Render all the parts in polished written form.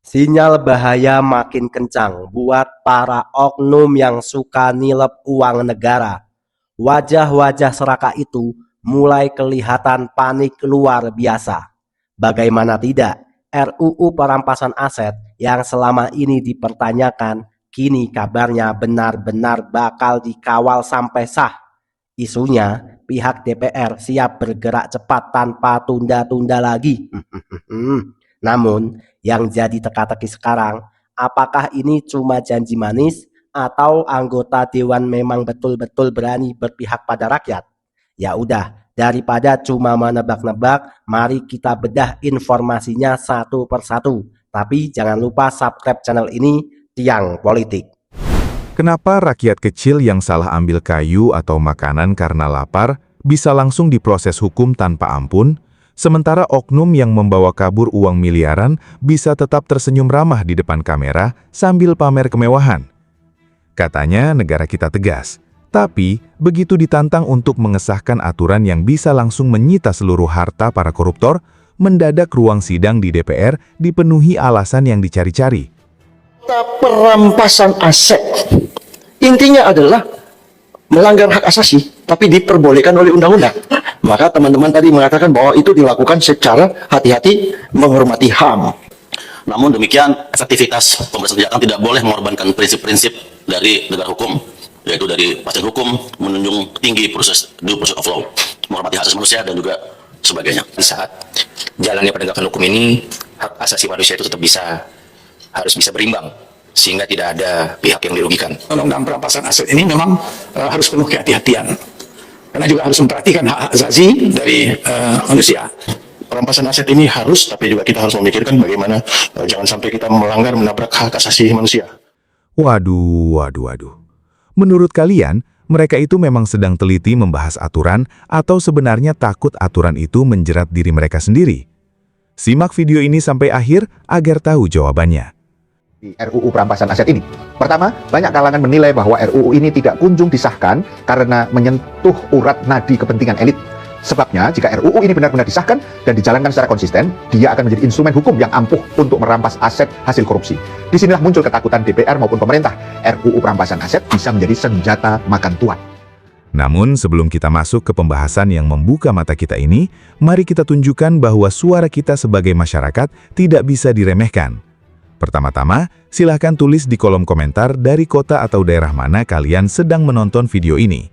Sinyal bahaya makin kencang buat para oknum yang suka nilep uang negara. Wajah-wajah serakah itu mulai kelihatan panik luar biasa. Bagaimana tidak, RUU perampasan aset yang selama ini dipertanyakan, kini kabarnya benar-benar bakal dikawal sampai sah. Isunya, pihak DPR siap bergerak cepat tanpa tunda-tunda lagi. Namun, yang jadi teka-teki sekarang, apakah ini cuma janji manis atau anggota dewan memang betul-betul berani berpihak pada rakyat? Ya udah, daripada cuma menebak-nebak, mari kita bedah informasinya satu persatu. Tapi jangan lupa subscribe channel ini, Tiang Politik. Kenapa rakyat kecil yang salah ambil kayu atau makanan karena lapar bisa langsung diproses hukum tanpa ampun, sementara oknum yang membawa kabur uang miliaran bisa tetap tersenyum ramah di depan kamera sambil pamer kemewahan? Katanya negara kita tegas, tapi begitu ditantang untuk mengesahkan aturan yang bisa langsung menyita seluruh harta para koruptor, mendadak ruang sidang di DPR dipenuhi alasan yang dicari-cari. Perampasan aset intinya adalah melanggar hak asasi tapi diperbolehkan oleh undang-undang. Maka teman-teman tadi mengatakan bahwa itu dilakukan secara hati-hati menghormati HAM. Namun demikian, efektivitas pemberantasan kejahatan tidak boleh mengorbankan prinsip-prinsip dari negara hukum, yaitu dari kepastian hukum, menunjung tinggi proses due process of law, menghormati hak asasi manusia dan juga sebagainya. Di saat jalannya penegakan hukum ini, hak asasi manusia itu tetap harus bisa berimbang, sehingga tidak ada pihak yang dirugikan. Undang-undang perampasan aset ini memang harus penuh kehati-hatian, karena juga harus memperhatikan hak asasi dari manusia. Perampasan aset ini harus, tapi juga kita harus memikirkan bagaimana jangan sampai kita melanggar, menabrak hak asasi manusia. Waduh. Menurut kalian, mereka itu memang sedang teliti membahas aturan atau sebenarnya takut aturan itu menjerat diri mereka sendiri? Simak video ini sampai akhir agar tahu jawabannya. Di RUU perampasan aset ini. Pertama, banyak kalangan menilai bahwa RUU ini tidak kunjung disahkan karena menyentuh urat nadi kepentingan elit. Sebabnya, jika RUU ini benar-benar disahkan dan dijalankan secara konsisten, dia akan menjadi instrumen hukum yang ampuh untuk merampas aset hasil korupsi. Disinilah muncul ketakutan DPR maupun pemerintah. RUU perampasan aset bisa menjadi senjata makan tuan. Namun, sebelum kita masuk ke pembahasan yang membuka mata kita ini, mari kita tunjukkan bahwa suara kita sebagai masyarakat tidak bisa diremehkan. Pertama-tama, silahkan tulis di kolom komentar dari kota atau daerah mana kalian sedang menonton video ini.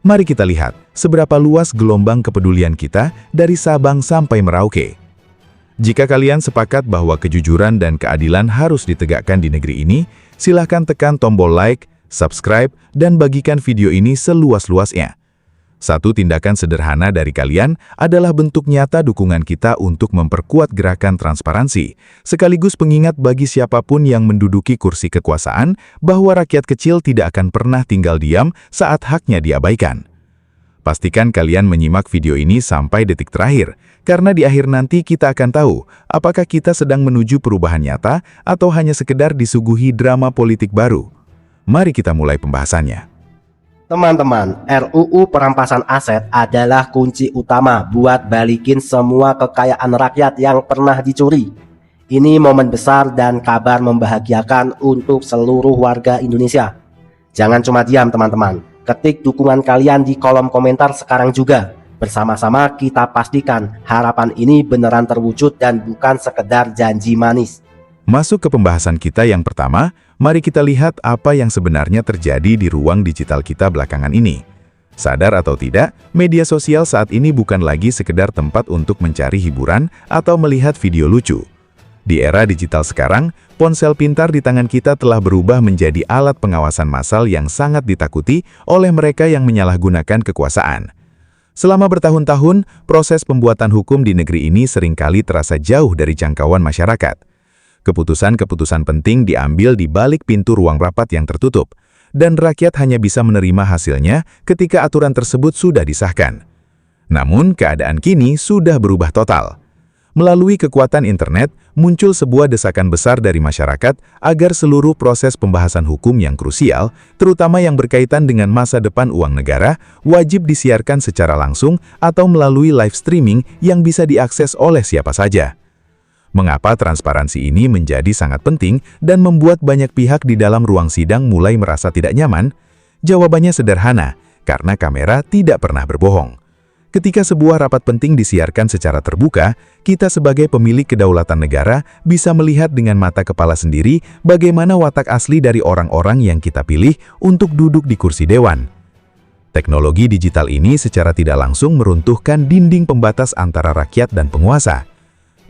Mari kita lihat seberapa luas gelombang kepedulian kita dari Sabang sampai Merauke. Jika kalian sepakat bahwa kejujuran dan keadilan harus ditegakkan di negeri ini, silahkan tekan tombol like, subscribe, dan bagikan video ini seluas-luasnya. Satu tindakan sederhana dari kalian adalah bentuk nyata dukungan kita untuk memperkuat gerakan transparansi, sekaligus pengingat bagi siapapun yang menduduki kursi kekuasaan bahwa rakyat kecil tidak akan pernah tinggal diam saat haknya diabaikan. Pastikan kalian menyimak video ini sampai detik terakhir, karena di akhir nanti kita akan tahu apakah kita sedang menuju perubahan nyata atau hanya sekedar disuguhi drama politik baru. Mari kita mulai pembahasannya. Teman-teman, RUU perampasan aset adalah kunci utama buat balikin semua kekayaan rakyat yang pernah dicuri. Ini momen besar dan kabar membahagiakan untuk seluruh warga Indonesia. Jangan cuma diam teman-teman, ketik dukungan kalian di kolom komentar sekarang juga. Bersama-sama kita pastikan harapan ini beneran terwujud dan bukan sekedar janji manis. Masuk ke pembahasan kita yang pertama, mari kita lihat apa yang sebenarnya terjadi di ruang digital kita belakangan ini. Sadar atau tidak, media sosial saat ini bukan lagi sekedar tempat untuk mencari hiburan atau melihat video lucu. Di era digital sekarang, ponsel pintar di tangan kita telah berubah menjadi alat pengawasan massal yang sangat ditakuti oleh mereka yang menyalahgunakan kekuasaan. Selama bertahun-tahun, proses pembuatan hukum di negeri ini seringkali terasa jauh dari jangkauan masyarakat. Keputusan-keputusan penting diambil di balik pintu ruang rapat yang tertutup, dan rakyat hanya bisa menerima hasilnya ketika aturan tersebut sudah disahkan. Namun, keadaan kini sudah berubah total. Melalui kekuatan internet, muncul sebuah desakan besar dari masyarakat agar seluruh proses pembahasan hukum yang krusial, terutama yang berkaitan dengan masa depan uang negara, wajib disiarkan secara langsung atau melalui live streaming yang bisa diakses oleh siapa saja. Mengapa transparansi ini menjadi sangat penting dan membuat banyak pihak di dalam ruang sidang mulai merasa tidak nyaman? Jawabannya sederhana, karena kamera tidak pernah berbohong. Ketika sebuah rapat penting disiarkan secara terbuka, kita sebagai pemilik kedaulatan negara bisa melihat dengan mata kepala sendiri bagaimana watak asli dari orang-orang yang kita pilih untuk duduk di kursi dewan. Teknologi digital ini secara tidak langsung meruntuhkan dinding pembatas antara rakyat dan penguasa.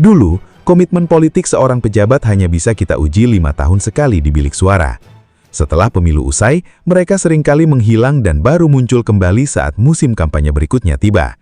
Dulu, komitmen politik seorang pejabat hanya bisa kita uji 5 tahun sekali di bilik suara. Setelah pemilu usai, mereka seringkali menghilang dan baru muncul kembali saat musim kampanye berikutnya tiba.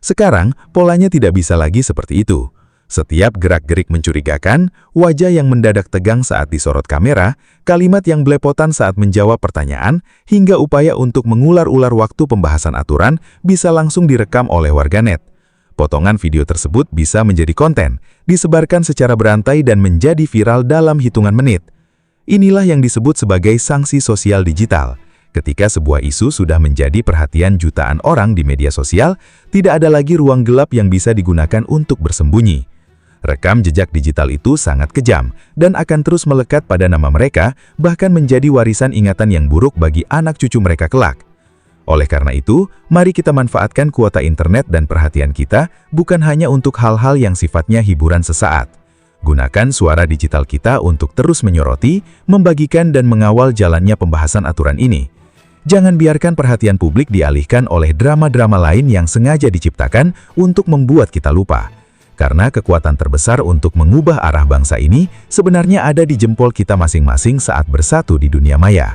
Sekarang, polanya tidak bisa lagi seperti itu. Setiap gerak-gerik mencurigakan, wajah yang mendadak tegang saat disorot kamera, kalimat yang belepotan saat menjawab pertanyaan, hingga upaya untuk mengular-ular waktu pembahasan aturan bisa langsung direkam oleh warganet. Potongan video tersebut bisa menjadi konten, disebarkan secara berantai dan menjadi viral dalam hitungan menit. Inilah yang disebut sebagai sanksi sosial digital. Ketika sebuah isu sudah menjadi perhatian jutaan orang di media sosial, tidak ada lagi ruang gelap yang bisa digunakan untuk bersembunyi. Rekam jejak digital itu sangat kejam dan akan terus melekat pada nama mereka, bahkan menjadi warisan ingatan yang buruk bagi anak cucu mereka kelak. Oleh karena itu, mari kita manfaatkan kuota internet dan perhatian kita bukan hanya untuk hal-hal yang sifatnya hiburan sesaat. Gunakan suara digital kita untuk terus menyoroti, membagikan dan mengawal jalannya pembahasan aturan ini. Jangan biarkan perhatian publik dialihkan oleh drama-drama lain yang sengaja diciptakan untuk membuat kita lupa. Karena kekuatan terbesar untuk mengubah arah bangsa ini sebenarnya ada di jempol kita masing-masing saat bersatu di dunia maya.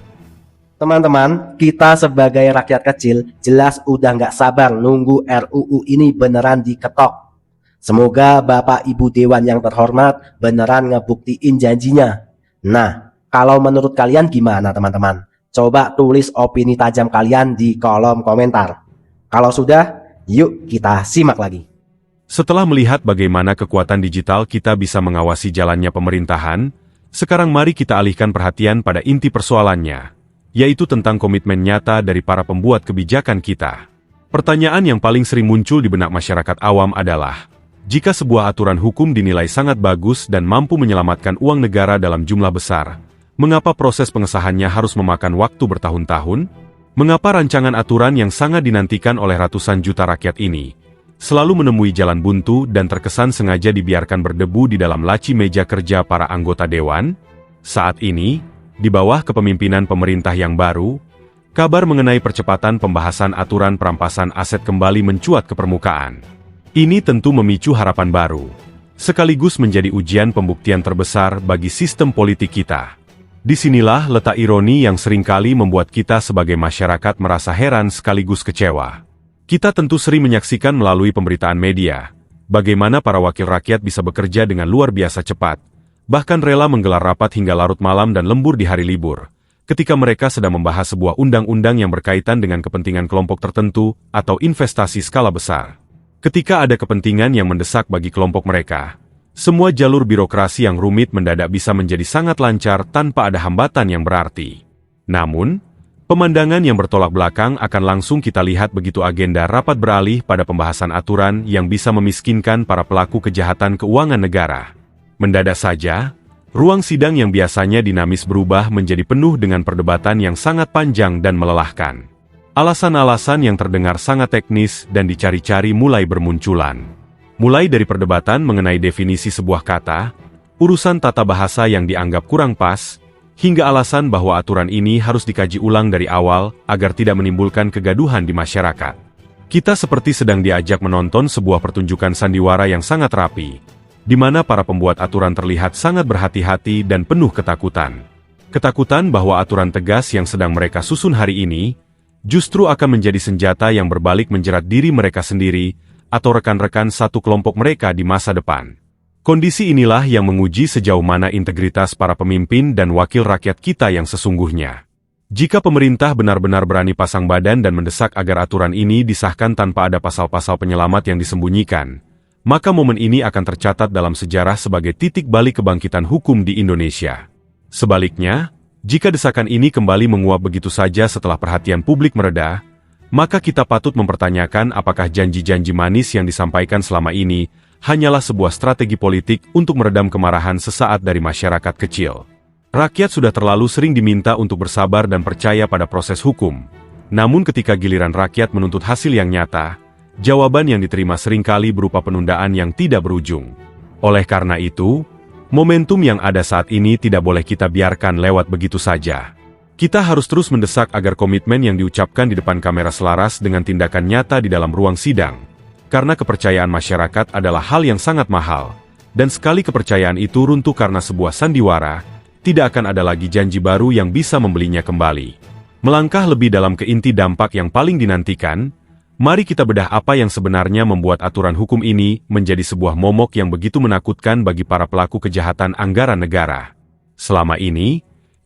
Teman-teman, kita sebagai rakyat kecil jelas udah nggak sabar nunggu RUU ini beneran diketok. Semoga Bapak Ibu Dewan yang terhormat beneran ngebuktiin janjinya. Nah, kalau menurut kalian gimana teman-teman? Coba tulis opini tajam kalian di kolom komentar. Kalau sudah, yuk kita simak lagi. Setelah melihat bagaimana kekuatan digital kita bisa mengawasi jalannya pemerintahan, sekarang mari kita alihkan perhatian pada inti persoalannya, yaitu tentang komitmen nyata dari para pembuat kebijakan kita. Pertanyaan yang paling sering muncul di benak masyarakat awam adalah, jika sebuah aturan hukum dinilai sangat bagus dan mampu menyelamatkan uang negara dalam jumlah besar, mengapa proses pengesahannya harus memakan waktu bertahun-tahun? Mengapa rancangan aturan yang sangat dinantikan oleh ratusan juta rakyat ini selalu menemui jalan buntu dan terkesan sengaja dibiarkan berdebu di dalam laci meja kerja para anggota dewan? Saat ini, di bawah kepemimpinan pemerintah yang baru, kabar mengenai percepatan pembahasan aturan perampasan aset kembali mencuat ke permukaan. Ini tentu memicu harapan baru, sekaligus menjadi ujian pembuktian terbesar bagi sistem politik kita. Disinilah letak ironi yang seringkali membuat kita sebagai masyarakat merasa heran sekaligus kecewa. Kita tentu sering menyaksikan melalui pemberitaan media, bagaimana para wakil rakyat bisa bekerja dengan luar biasa cepat, bahkan rela menggelar rapat hingga larut malam dan lembur di hari libur, ketika mereka sedang membahas sebuah undang-undang yang berkaitan dengan kepentingan kelompok tertentu atau investasi skala besar. Ketika ada kepentingan yang mendesak bagi kelompok mereka, semua jalur birokrasi yang rumit mendadak bisa menjadi sangat lancar tanpa ada hambatan yang berarti. Namun, pemandangan yang bertolak belakang akan langsung kita lihat begitu agenda rapat beralih pada pembahasan aturan yang bisa memiskinkan para pelaku kejahatan keuangan negara. Mendadak saja, ruang sidang yang biasanya dinamis berubah menjadi penuh dengan perdebatan yang sangat panjang dan melelahkan. Alasan-alasan yang terdengar sangat teknis dan dicari-cari mulai bermunculan. Mulai dari perdebatan mengenai definisi sebuah kata, urusan tata bahasa yang dianggap kurang pas, hingga alasan bahwa aturan ini harus dikaji ulang dari awal agar tidak menimbulkan kegaduhan di masyarakat. Kita seperti sedang diajak menonton sebuah pertunjukan sandiwara yang sangat rapi, di mana para pembuat aturan terlihat sangat berhati-hati dan penuh ketakutan. Ketakutan bahwa aturan tegas yang sedang mereka susun hari ini, justru akan menjadi senjata yang berbalik menjerat diri mereka sendiri atau rekan-rekan satu kelompok mereka di masa depan. Kondisi inilah yang menguji sejauh mana integritas para pemimpin dan wakil rakyat kita yang sesungguhnya. Jika pemerintah benar-benar berani pasang badan dan mendesak agar aturan ini disahkan tanpa ada pasal-pasal penyelamat yang disembunyikan, maka momen ini akan tercatat dalam sejarah sebagai titik balik kebangkitan hukum di Indonesia. Sebaliknya, jika desakan ini kembali menguap begitu saja setelah perhatian publik mereda, maka kita patut mempertanyakan apakah janji-janji manis yang disampaikan selama ini hanyalah sebuah strategi politik untuk meredam kemarahan sesaat dari masyarakat kecil. Rakyat sudah terlalu sering diminta untuk bersabar dan percaya pada proses hukum. Namun ketika giliran rakyat menuntut hasil yang nyata, jawaban yang diterima seringkali berupa penundaan yang tidak berujung. Oleh karena itu, momentum yang ada saat ini tidak boleh kita biarkan lewat begitu saja. Kita harus terus mendesak agar komitmen yang diucapkan di depan kamera selaras dengan tindakan nyata di dalam ruang sidang. Karena kepercayaan masyarakat adalah hal yang sangat mahal. Dan sekali kepercayaan itu runtuh karena sebuah sandiwara, tidak akan ada lagi janji baru yang bisa membelinya kembali. Melangkah lebih dalam ke inti dampak yang paling dinantikan, mari kita bedah apa yang sebenarnya membuat aturan hukum ini menjadi sebuah momok yang begitu menakutkan bagi para pelaku kejahatan anggaran negara. Selama ini,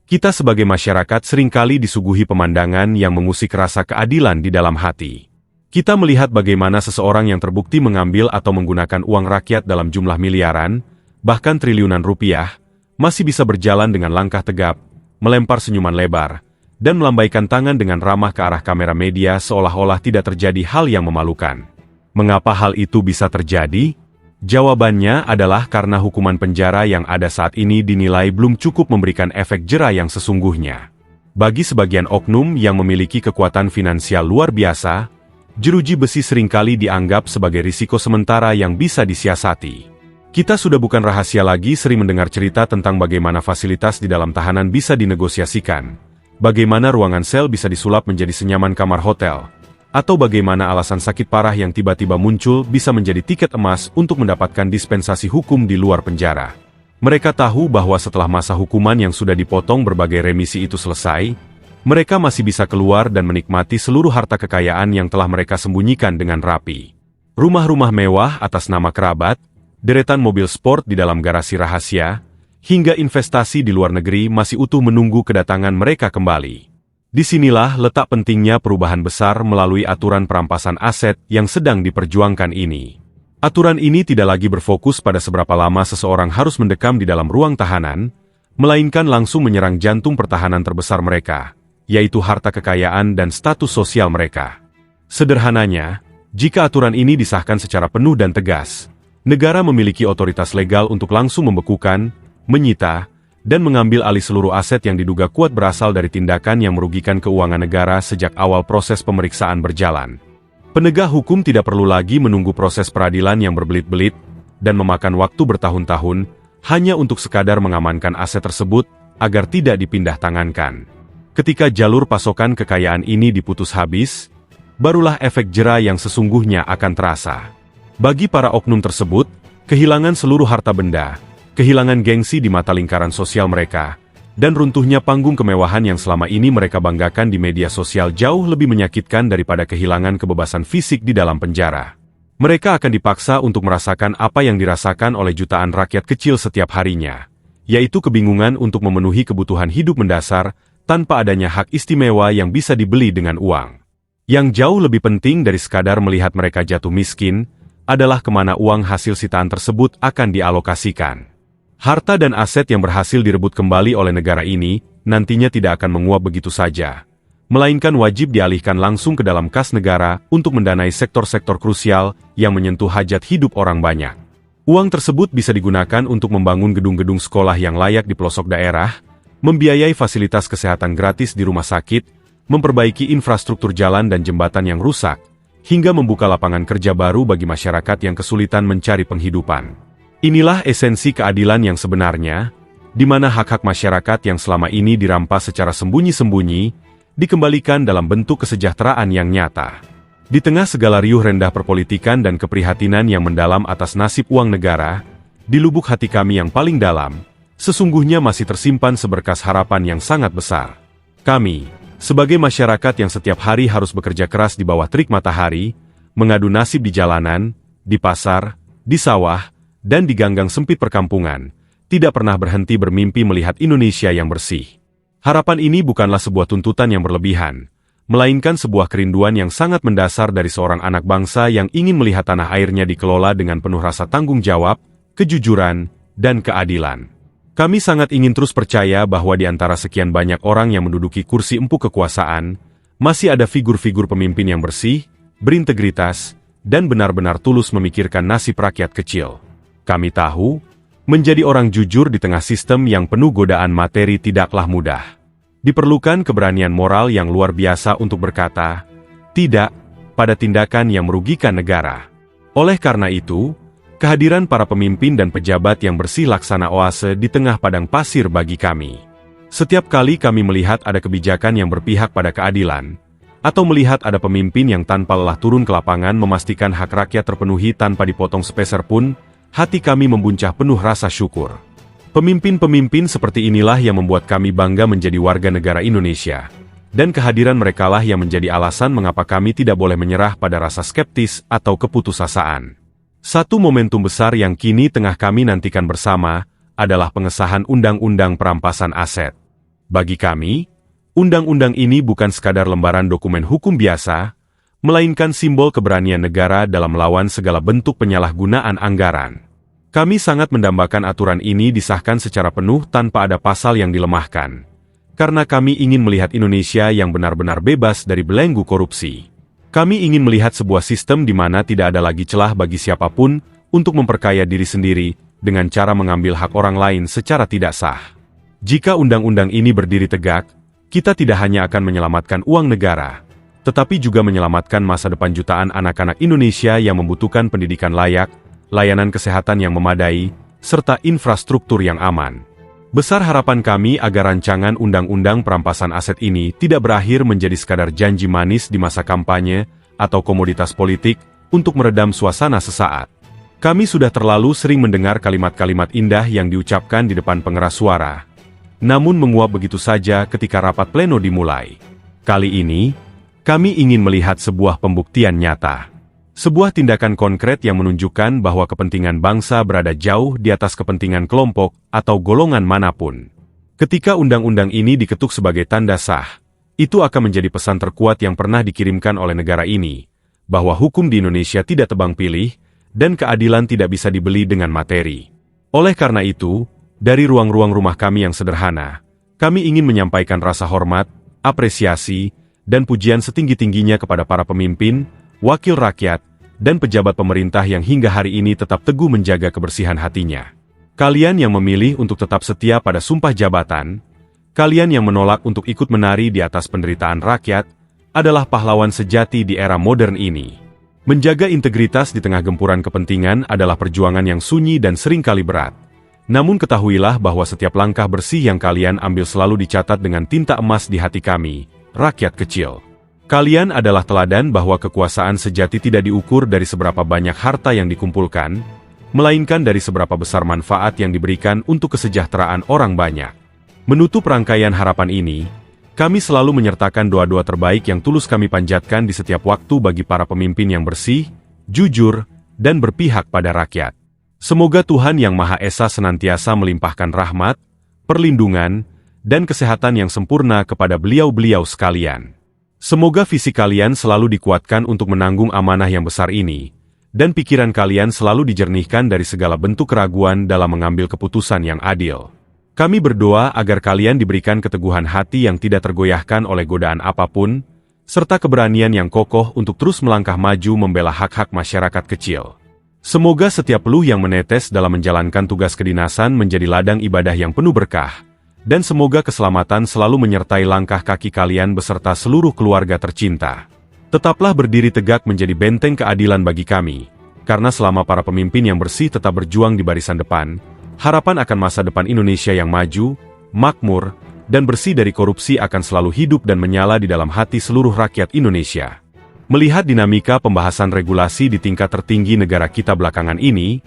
kita sebagai masyarakat seringkali disuguhi pemandangan yang mengusik rasa keadilan di dalam hati. Kita melihat bagaimana seseorang yang terbukti mengambil atau menggunakan uang rakyat dalam jumlah miliaran, bahkan triliunan rupiah, masih bisa berjalan dengan langkah tegap, melempar senyuman lebar, dan melambaikan tangan dengan ramah ke arah kamera media seolah-olah tidak terjadi hal yang memalukan. Mengapa hal itu bisa terjadi? Jawabannya adalah karena hukuman penjara yang ada saat ini dinilai belum cukup memberikan efek jera yang sesungguhnya. Bagi sebagian oknum yang memiliki kekuatan finansial luar biasa, jeruji besi seringkali dianggap sebagai risiko sementara yang bisa disiasati. Kita sudah bukan rahasia lagi sering mendengar cerita tentang bagaimana fasilitas di dalam tahanan bisa dinegosiasikan. Bagaimana ruangan sel bisa disulap menjadi senyaman kamar hotel, atau bagaimana alasan sakit parah yang tiba-tiba muncul bisa menjadi tiket emas untuk mendapatkan dispensasi hukum di luar penjara. Mereka tahu bahwa setelah masa hukuman yang sudah dipotong berbagai remisi itu selesai, mereka masih bisa keluar dan menikmati seluruh harta kekayaan yang telah mereka sembunyikan dengan rapi. Rumah-rumah mewah atas nama kerabat, deretan mobil sport di dalam garasi rahasia, hingga investasi di luar negeri masih utuh menunggu kedatangan mereka kembali. Disinilah letak pentingnya perubahan besar melalui aturan perampasan aset yang sedang diperjuangkan ini. Aturan ini tidak lagi berfokus pada seberapa lama seseorang harus mendekam di dalam ruang tahanan, melainkan langsung menyerang jantung pertahanan terbesar mereka, yaitu harta kekayaan dan status sosial mereka. Sederhananya, jika aturan ini disahkan secara penuh dan tegas, negara memiliki otoritas legal untuk langsung membekukan, menyita, dan mengambil alih seluruh aset yang diduga kuat berasal dari tindakan yang merugikan keuangan negara sejak awal proses pemeriksaan berjalan. Penegak hukum tidak perlu lagi menunggu proses peradilan yang berbelit-belit dan memakan waktu bertahun-tahun hanya untuk sekadar mengamankan aset tersebut agar tidak dipindah tangankan. Ketika jalur pasokan kekayaan ini diputus habis, barulah efek jera yang sesungguhnya akan terasa. Bagi para oknum tersebut, kehilangan seluruh harta benda, kehilangan gengsi di mata lingkaran sosial mereka, dan runtuhnya panggung kemewahan yang selama ini mereka banggakan di media sosial jauh lebih menyakitkan daripada kehilangan kebebasan fisik di dalam penjara. Mereka akan dipaksa untuk merasakan apa yang dirasakan oleh jutaan rakyat kecil setiap harinya, yaitu kebingungan untuk memenuhi kebutuhan hidup mendasar tanpa adanya hak istimewa yang bisa dibeli dengan uang. Yang jauh lebih penting dari sekadar melihat mereka jatuh miskin, adalah kemana uang hasil sitaan tersebut akan dialokasikan. Harta dan aset yang berhasil direbut kembali oleh negara ini, nantinya tidak akan menguap begitu saja, melainkan wajib dialihkan langsung ke dalam kas negara untuk mendanai sektor-sektor krusial yang menyentuh hajat hidup orang banyak. Uang tersebut bisa digunakan untuk membangun gedung-gedung sekolah yang layak di pelosok daerah, membiayai fasilitas kesehatan gratis di rumah sakit, memperbaiki infrastruktur jalan dan jembatan yang rusak, hingga membuka lapangan kerja baru bagi masyarakat yang kesulitan mencari penghidupan. Inilah esensi keadilan yang sebenarnya, di mana hak-hak masyarakat yang selama ini dirampas secara sembunyi-sembunyi, dikembalikan dalam bentuk kesejahteraan yang nyata. Di tengah segala riuh rendah perpolitikan dan keprihatinan yang mendalam atas nasib uang negara, di lubuk hati kami yang paling dalam, sesungguhnya masih tersimpan seberkas harapan yang sangat besar. Kami, sebagai masyarakat yang setiap hari harus bekerja keras di bawah terik matahari, mengadu nasib di jalanan, di pasar, di sawah, dan di ganggang sempit perkampungan, tidak pernah berhenti bermimpi melihat Indonesia yang bersih. Harapan ini bukanlah sebuah tuntutan yang berlebihan, melainkan sebuah kerinduan yang sangat mendasar dari seorang anak bangsa yang ingin melihat tanah airnya dikelola dengan penuh rasa tanggung jawab, kejujuran, dan keadilan. Kami sangat ingin terus percaya bahwa di antara sekian banyak orang yang menduduki kursi empuk kekuasaan, masih ada figur-figur pemimpin yang bersih, berintegritas, dan benar-benar tulus memikirkan nasib rakyat kecil. Kami tahu, menjadi orang jujur di tengah sistem yang penuh godaan materi tidaklah mudah. Diperlukan keberanian moral yang luar biasa untuk berkata, tidak, pada tindakan yang merugikan negara. Oleh karena itu, kehadiran para pemimpin dan pejabat yang bersih laksana oase di tengah padang pasir bagi kami. Setiap kali kami melihat ada kebijakan yang berpihak pada keadilan, atau melihat ada pemimpin yang tanpa lelah turun ke lapangan memastikan hak rakyat terpenuhi tanpa dipotong sepeser pun, hati kami membuncah penuh rasa syukur. Pemimpin-pemimpin seperti inilah yang membuat kami bangga menjadi warga negara Indonesia. Dan kehadiran merekalah yang menjadi alasan mengapa kami tidak boleh menyerah pada rasa skeptis atau keputusasaan. Satu momentum besar yang kini tengah kami nantikan bersama adalah pengesahan Undang-Undang Perampasan Aset. Bagi kami, undang-undang ini bukan sekadar lembaran dokumen hukum biasa, melainkan simbol keberanian negara dalam melawan segala bentuk penyalahgunaan anggaran. Kami sangat mendambakan aturan ini disahkan secara penuh tanpa ada pasal yang dilemahkan. Karena kami ingin melihat Indonesia yang benar-benar bebas dari belenggu korupsi. Kami ingin melihat sebuah sistem di mana tidak ada lagi celah bagi siapapun untuk memperkaya diri sendiri dengan cara mengambil hak orang lain secara tidak sah. Jika undang-undang ini berdiri tegak, kita tidak hanya akan menyelamatkan uang negara, tetapi juga menyelamatkan masa depan jutaan anak-anak Indonesia yang membutuhkan pendidikan layak, layanan kesehatan yang memadai, serta infrastruktur yang aman. Besar harapan kami agar rancangan Undang-Undang Perampasan Aset ini tidak berakhir menjadi sekadar janji manis di masa kampanye atau komoditas politik untuk meredam suasana sesaat. Kami sudah terlalu sering mendengar kalimat-kalimat indah yang diucapkan di depan pengeras suara, namun menguap begitu saja ketika rapat pleno dimulai. Kali ini, kami ingin melihat sebuah pembuktian nyata. Sebuah tindakan konkret yang menunjukkan bahwa kepentingan bangsa berada jauh di atas kepentingan kelompok atau golongan manapun. Ketika undang-undang ini diketuk sebagai tanda sah, itu akan menjadi pesan terkuat yang pernah dikirimkan oleh negara ini, bahwa hukum di Indonesia tidak tebang pilih, dan keadilan tidak bisa dibeli dengan materi. Oleh karena itu, dari ruang-ruang rumah kami yang sederhana, kami ingin menyampaikan rasa hormat, apresiasi, dan pujian setinggi-tingginya kepada para pemimpin, wakil rakyat, dan pejabat pemerintah yang hingga hari ini tetap teguh menjaga kebersihan hatinya. Kalian yang memilih untuk tetap setia pada sumpah jabatan, kalian yang menolak untuk ikut menari di atas penderitaan rakyat, adalah pahlawan sejati di era modern ini. Menjaga integritas di tengah gempuran kepentingan adalah perjuangan yang sunyi dan seringkali berat. Namun ketahuilah bahwa setiap langkah bersih yang kalian ambil selalu dicatat dengan tinta emas di hati kami, rakyat kecil. Kalian adalah teladan bahwa kekuasaan sejati tidak diukur dari seberapa banyak harta yang dikumpulkan, melainkan dari seberapa besar manfaat yang diberikan untuk kesejahteraan orang banyak. Menutup rangkaian harapan ini, kami selalu menyertakan doa-doa terbaik yang tulus kami panjatkan di setiap waktu bagi para pemimpin yang bersih, jujur, dan berpihak pada rakyat. Semoga Tuhan Yang Maha Esa senantiasa melimpahkan rahmat, perlindungan, dan kesehatan yang sempurna kepada beliau-beliau sekalian. Semoga visi kalian selalu dikuatkan untuk menanggung amanah yang besar ini, dan pikiran kalian selalu dijernihkan dari segala bentuk keraguan dalam mengambil keputusan yang adil. Kami berdoa agar kalian diberikan keteguhan hati yang tidak tergoyahkan oleh godaan apapun, serta keberanian yang kokoh untuk terus melangkah maju membela hak-hak masyarakat kecil. Semoga setiap peluh yang menetes dalam menjalankan tugas kedinasan menjadi ladang ibadah yang penuh berkah, dan semoga keselamatan selalu menyertai langkah kaki kalian beserta seluruh keluarga tercinta. Tetaplah berdiri tegak menjadi benteng keadilan bagi kami, karena selama para pemimpin yang bersih tetap berjuang di barisan depan, harapan akan masa depan Indonesia yang maju, makmur, dan bersih dari korupsi akan selalu hidup dan menyala di dalam hati seluruh rakyat Indonesia. Melihat dinamika pembahasan regulasi di tingkat tertinggi negara kita belakangan ini,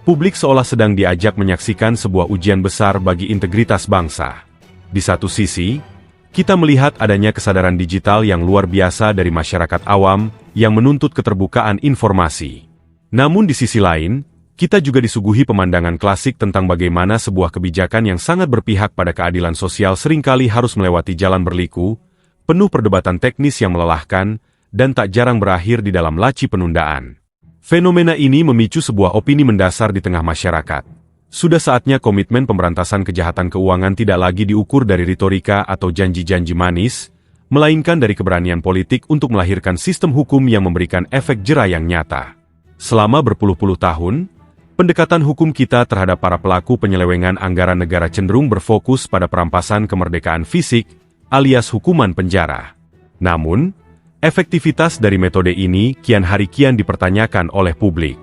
publik seolah sedang diajak menyaksikan sebuah ujian besar bagi integritas bangsa. Di satu sisi, kita melihat adanya kesadaran digital yang luar biasa dari masyarakat awam yang menuntut keterbukaan informasi. Namun di sisi lain, kita juga disuguhi pemandangan klasik tentang bagaimana sebuah kebijakan yang sangat berpihak pada keadilan sosial seringkali harus melewati jalan berliku, penuh perdebatan teknis yang melelahkan, dan tak jarang berakhir di dalam laci penundaan. Fenomena ini memicu sebuah opini mendasar di tengah masyarakat. Sudah saatnya komitmen pemberantasan kejahatan keuangan tidak lagi diukur dari retorika atau janji-janji manis, melainkan dari keberanian politik untuk melahirkan sistem hukum yang memberikan efek jera yang nyata. Selama berpuluh-puluh tahun, pendekatan hukum kita terhadap para pelaku penyelewengan anggaran negara cenderung berfokus pada perampasan kemerdekaan fisik, alias hukuman penjara. Namun, efektivitas dari metode ini kian hari kian dipertanyakan oleh publik.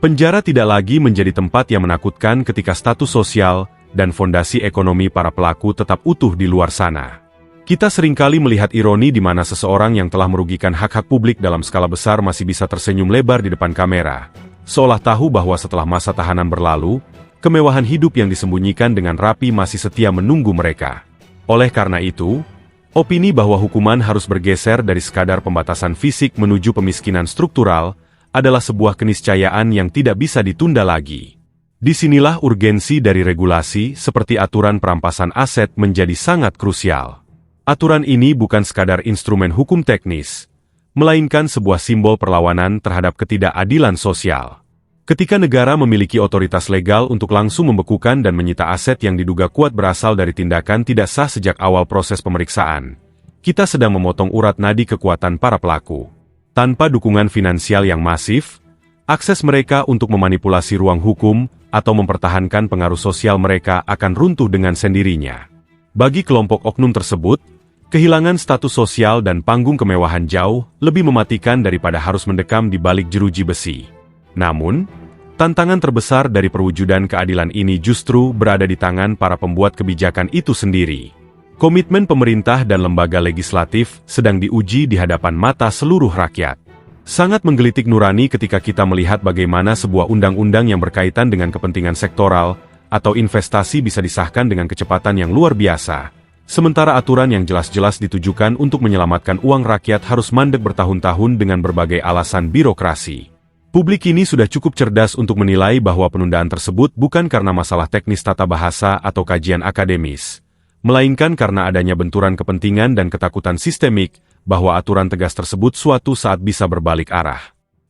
Penjara tidak lagi menjadi tempat yang menakutkan ketika status sosial dan fondasi ekonomi para pelaku tetap utuh di luar sana. Kita seringkali melihat ironi di mana seseorang yang telah merugikan hak-hak publik dalam skala besar masih bisa tersenyum lebar di depan kamera, seolah tahu bahwa setelah masa tahanan berlalu, kemewahan hidup yang disembunyikan dengan rapi masih setia menunggu mereka. Oleh karena itu, opini bahwa hukuman harus bergeser dari sekadar pembatasan fisik menuju pemiskinan struktural adalah sebuah keniscayaan yang tidak bisa ditunda lagi. Disinilah urgensi dari regulasi seperti aturan perampasan aset menjadi sangat krusial. Aturan ini bukan sekadar instrumen hukum teknis, melainkan sebuah simbol perlawanan terhadap ketidakadilan sosial. Ketika negara memiliki otoritas legal untuk langsung membekukan dan menyita aset yang diduga kuat berasal dari tindakan tidak sah sejak awal proses pemeriksaan, kita sedang memotong urat nadi kekuatan para pelaku. Tanpa dukungan finansial yang masif, akses mereka untuk memanipulasi ruang hukum atau mempertahankan pengaruh sosial mereka akan runtuh dengan sendirinya. Bagi kelompok oknum tersebut, kehilangan status sosial dan panggung kemewahan jauh lebih mematikan daripada harus mendekam di balik jeruji besi. Namun, tantangan terbesar dari perwujudan keadilan ini justru berada di tangan para pembuat kebijakan itu sendiri. Komitmen pemerintah dan lembaga legislatif sedang diuji di hadapan mata seluruh rakyat. Sangat menggelitik nurani ketika kita melihat bagaimana sebuah undang-undang yang berkaitan dengan kepentingan sektoral atau investasi bisa disahkan dengan kecepatan yang luar biasa, sementara aturan yang jelas-jelas ditujukan untuk menyelamatkan uang rakyat harus mandek bertahun-tahun dengan berbagai alasan birokrasi. Publik ini sudah cukup cerdas untuk menilai bahwa penundaan tersebut bukan karena masalah teknis tata bahasa atau kajian akademis, melainkan karena adanya benturan kepentingan dan ketakutan sistemik bahwa aturan tegas tersebut suatu saat bisa berbalik arah.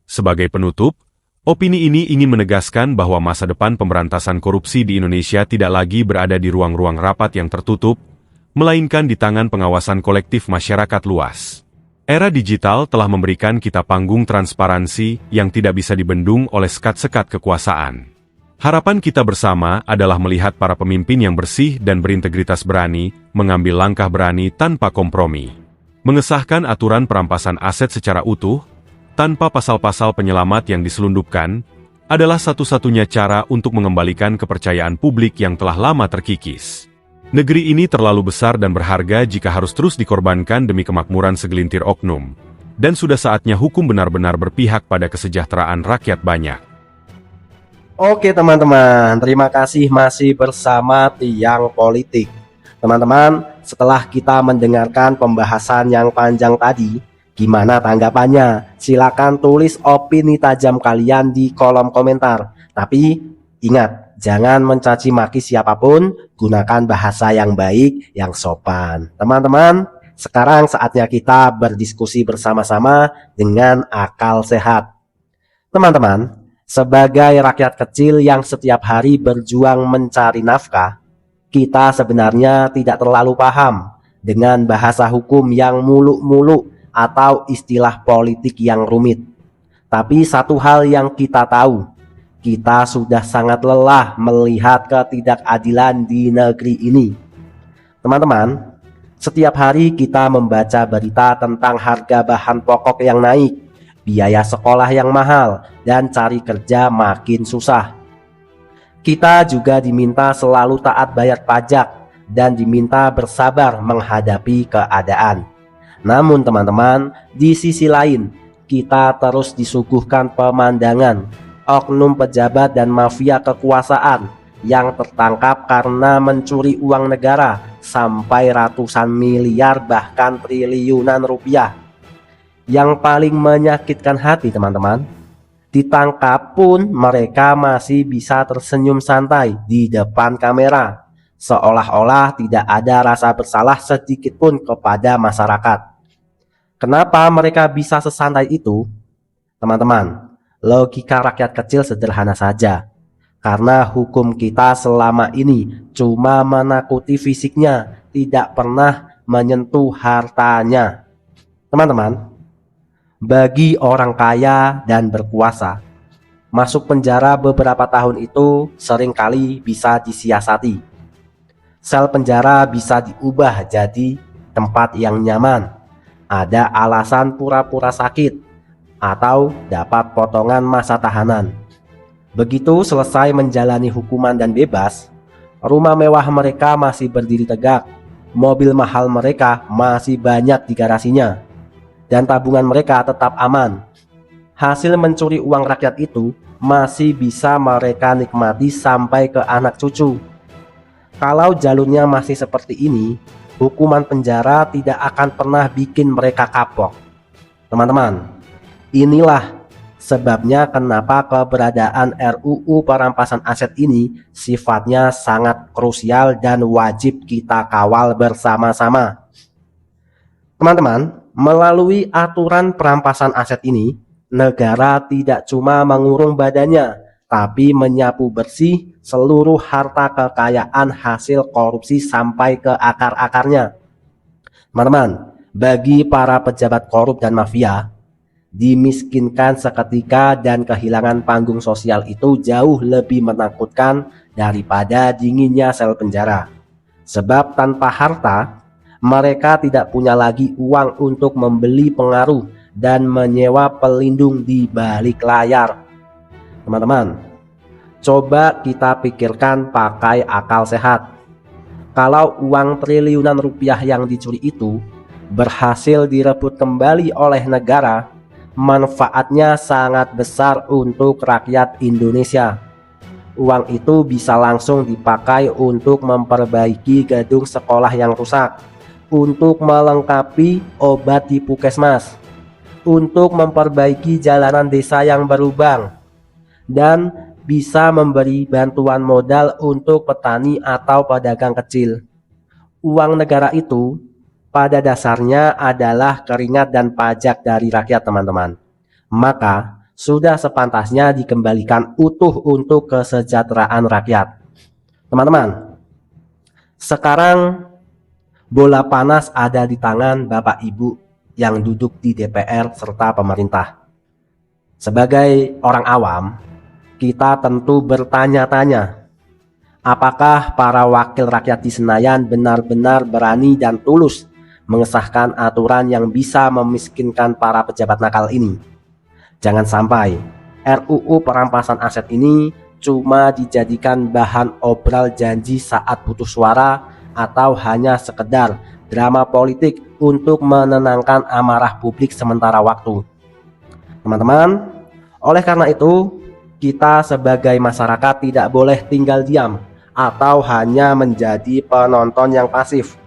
Sebagai penutup, opini ini ingin menegaskan bahwa masa depan pemberantasan korupsi di Indonesia tidak lagi berada di ruang-ruang rapat yang tertutup, melainkan di tangan pengawasan kolektif masyarakat luas. Era digital telah memberikan kita panggung transparansi yang tidak bisa dibendung oleh sekat-sekat kekuasaan. Harapan kita bersama adalah melihat para pemimpin yang bersih dan berintegritas berani, mengambil langkah berani tanpa kompromi. Mengesahkan aturan perampasan aset secara utuh, tanpa pasal-pasal penyelamat yang diselundupkan, adalah satu-satunya cara untuk mengembalikan kepercayaan publik yang telah lama terkikis. Negeri ini terlalu besar dan berharga jika harus terus dikorbankan demi kemakmuran segelintir oknum, dan sudah saatnya hukum benar-benar berpihak pada kesejahteraan rakyat banyak. Oke teman-teman, terima kasih masih bersama Tiang Politik. Teman-teman, setelah kita mendengarkan pembahasan yang panjang tadi, gimana tanggapannya? Silakan tulis opini tajam kalian di kolom komentar. Tapi ingat, jangan mencaci maki siapapun, gunakan bahasa yang baik, yang sopan. Teman-teman, sekarang saatnya kita berdiskusi bersama-sama dengan akal sehat. Teman-teman, sebagai rakyat kecil yang setiap hari berjuang mencari nafkah, kita sebenarnya tidak terlalu paham dengan bahasa hukum yang muluk-muluk atau istilah politik yang rumit. Tapi satu hal yang kita tahu, kita sudah sangat lelah melihat ketidakadilan di negeri ini. Teman-teman, setiap hari kita membaca berita tentang harga bahan pokok yang naik, biaya sekolah yang mahal, dan cari kerja makin susah. Kita juga diminta selalu taat bayar pajak dan diminta bersabar menghadapi keadaan. Namun teman-teman, di sisi lain, kita terus disuguhkan pemandangan oknum pejabat dan mafia kekuasaan yang tertangkap karena mencuri uang negara sampai ratusan miliar bahkan triliunan rupiah. Yang paling menyakitkan hati teman-teman, ditangkap pun mereka masih bisa tersenyum santai di depan kamera, seolah-olah tidak ada rasa bersalah sedikit pun kepada masyarakat. Kenapa mereka bisa sesantai itu? Teman-teman, logika rakyat kecil sederhana saja. Karena hukum kita selama ini cuma menakuti fisiknya, tidak pernah menyentuh hartanya. Teman-teman, bagi orang kaya dan berkuasa, masuk penjara beberapa tahun itu seringkali bisa disiasati. Sel penjara bisa diubah jadi tempat yang nyaman, ada alasan pura-pura sakit, atau dapat potongan masa tahanan. Begitu selesai menjalani hukuman dan bebas, rumah mewah mereka masih berdiri tegak, mobil mahal mereka masih banyak di garasinya, dan tabungan mereka tetap aman. Hasil mencuri uang rakyat itu masih bisa mereka nikmati sampai ke anak cucu. Kalau jalurnya masih seperti ini, hukuman penjara tidak akan pernah bikin mereka kapok. Teman-teman, inilah sebabnya kenapa keberadaan RUU perampasan aset ini sifatnya sangat krusial dan wajib kita kawal bersama-sama. Teman-teman, melalui aturan perampasan aset ini, negara tidak cuma mengurung badannya, tapi menyapu bersih seluruh harta kekayaan hasil korupsi sampai ke akar-akarnya. Teman-teman, bagi para pejabat korup dan mafia, dimiskinkan seketika dan kehilangan panggung sosial itu jauh lebih menakutkan daripada dinginnya sel penjara. Sebab tanpa harta, mereka tidak punya lagi uang untuk membeli pengaruh dan menyewa pelindung di balik layar. Teman-teman, coba kita pikirkan pakai akal sehat. Kalau uang triliunan rupiah yang dicuri itu berhasil direbut kembali oleh negara, manfaatnya sangat besar untuk rakyat Indonesia. Uang itu bisa langsung dipakai untuk memperbaiki gedung sekolah yang rusak, untuk melengkapi obat di puskesmas, untuk memperbaiki jalanan desa yang berlubang, dan bisa memberi bantuan modal untuk petani atau pedagang kecil. Uang negara itu pada dasarnya adalah keringat dan pajak dari rakyat, teman-teman. Maka sudah sepantasnya dikembalikan utuh untuk kesejahteraan rakyat. Teman-teman, sekarang bola panas ada di tangan Bapak Ibu yang duduk di DPR serta pemerintah. Sebagai orang awam, kita tentu bertanya-tanya, apakah para wakil rakyat di Senayan benar-benar berani dan tulus mengesahkan aturan yang bisa memiskinkan para pejabat nakal ini? Jangan sampai RUU perampasan aset ini cuma dijadikan bahan obral janji saat butuh suara atau hanya sekedar drama politik untuk menenangkan amarah publik sementara waktu. Teman-teman, oleh karena itu, kita sebagai masyarakat tidak boleh tinggal diam atau hanya menjadi penonton yang pasif.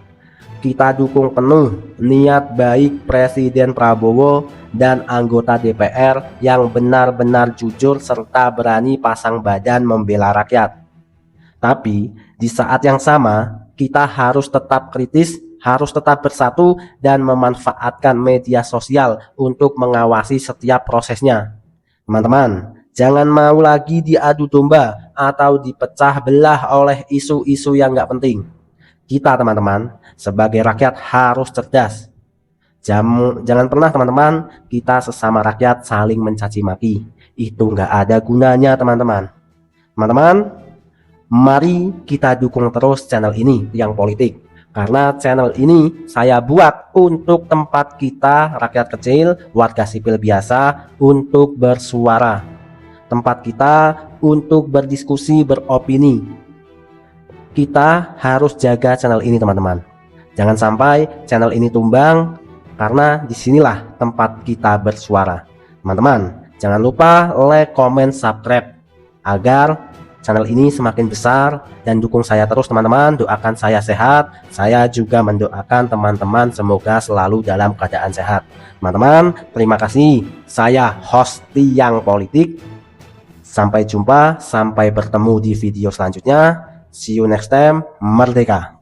Kita dukung penuh niat baik Presiden Prabowo dan anggota DPR yang benar-benar jujur serta berani pasang badan membela rakyat. Tapi di saat yang sama, kita harus tetap kritis, harus tetap bersatu dan memanfaatkan media sosial untuk mengawasi setiap prosesnya. Teman-teman, jangan mau lagi diadu domba atau dipecah belah oleh isu-isu yang nggak penting. Kita, teman-teman, sebagai rakyat harus cerdas. Jangan pernah, teman-teman, kita sesama rakyat saling mencaci maki. Itu nggak ada gunanya, teman-teman. Teman-teman, mari kita dukung terus channel ini, Tiang Politik. Karena channel ini saya buat untuk tempat kita, rakyat kecil, warga sipil biasa, untuk bersuara. Tempat kita untuk berdiskusi, beropini. Kita harus jaga channel ini, teman-teman. Jangan sampai channel ini tumbang, karena disinilah tempat kita bersuara. Teman-teman, jangan lupa like, comment, subscribe agar channel ini semakin besar, dan dukung saya terus, teman-teman. Doakan saya sehat. Saya juga mendoakan teman-teman semoga selalu dalam keadaan sehat. Teman-teman, terima kasih. Saya host Tiang Politik. Sampai jumpa, sampai bertemu di video selanjutnya. See you next time. Merdeka!